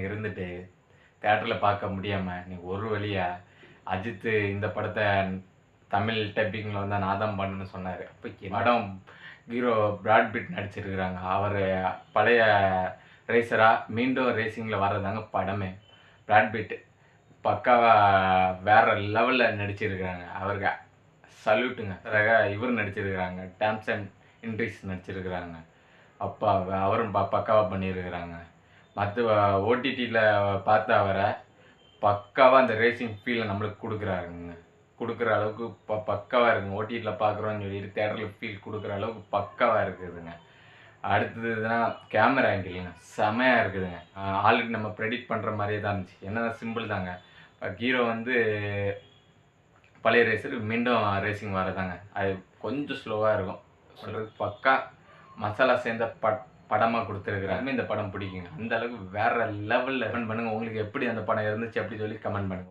இருந்துட்டு தியேட்டரில் பார்க்க முடியாமல் நீ ஒரு வழியா அஜித் இந்த படத்தை தமிழ் டப்பிங்கில் வந்து நான் தான் பண்ணணும்னு சொன்னார். அப்போ படம் ஹீரோ பிராட்பிட் நடிச்சிருக்கிறாங்க. அவர் பழைய ரேசராக மீண்டும் ரேசிங்கில் வர்றதாங்க படமே. பிராட்பிட் பக்காவாக வேறு லெவலில் நடிச்சிருக்கிறாங்க. அவருக்கு சல்யூட்டுங்க. இவர் நடிச்சிருக்கிறாங்க, டேர்ம்ஸ் அண்ட் இன்ட்ரிஸ் நடிச்சிருக்கிறாங்க. அப்பா அவரும் பக்காவாக பண்ணியிருக்கிறாங்க. மற்ற ஓடிடியில் பார்த்த அவரை பக்காவாக அந்த ரேசிங் ஃபீலை நம்மளுக்கு கொடுக்குற அளவுக்கு பக்காவாக இருக்குங்க. ஓடிடியில் பார்க்குறோன்னு சொல்லிட்டு தேட்டரில் ஃபீல் கொடுக்குற அளவுக்கு பக்காவாக இருக்குதுங்க. அடுத்ததுன்னா கேமரா ஆங்கிள்ங்க செமையாக இருக்குதுங்க. ஆல்ரெடி நம்ம ப்ரெடிக்ட் பண்ணுற மாதிரியே தான் இருந்துச்சு. என்ன சிம்பிள் தாங்க, ஹீரோ வந்து பழைய ரேசர் மீண்டும் ரேசிங் வரதாங்க. அது கொஞ்சம் ஸ்லோவாக இருக்கும். சொல்கிறது பக்கா மசாலா சேர்ந்த படமாக கொடுத்துருக்குறாங்க. இந்த படம் பிடிக்குங்க. அந்த அளவுக்கு வேறு லெவலில் கமெண்ட் பண்ணுங்கள். உங்களுக்கு எப்படி அந்த படம் இருந்துச்சு அப்படி சொல்லி கமெண்ட் பண்ணுங்கள்.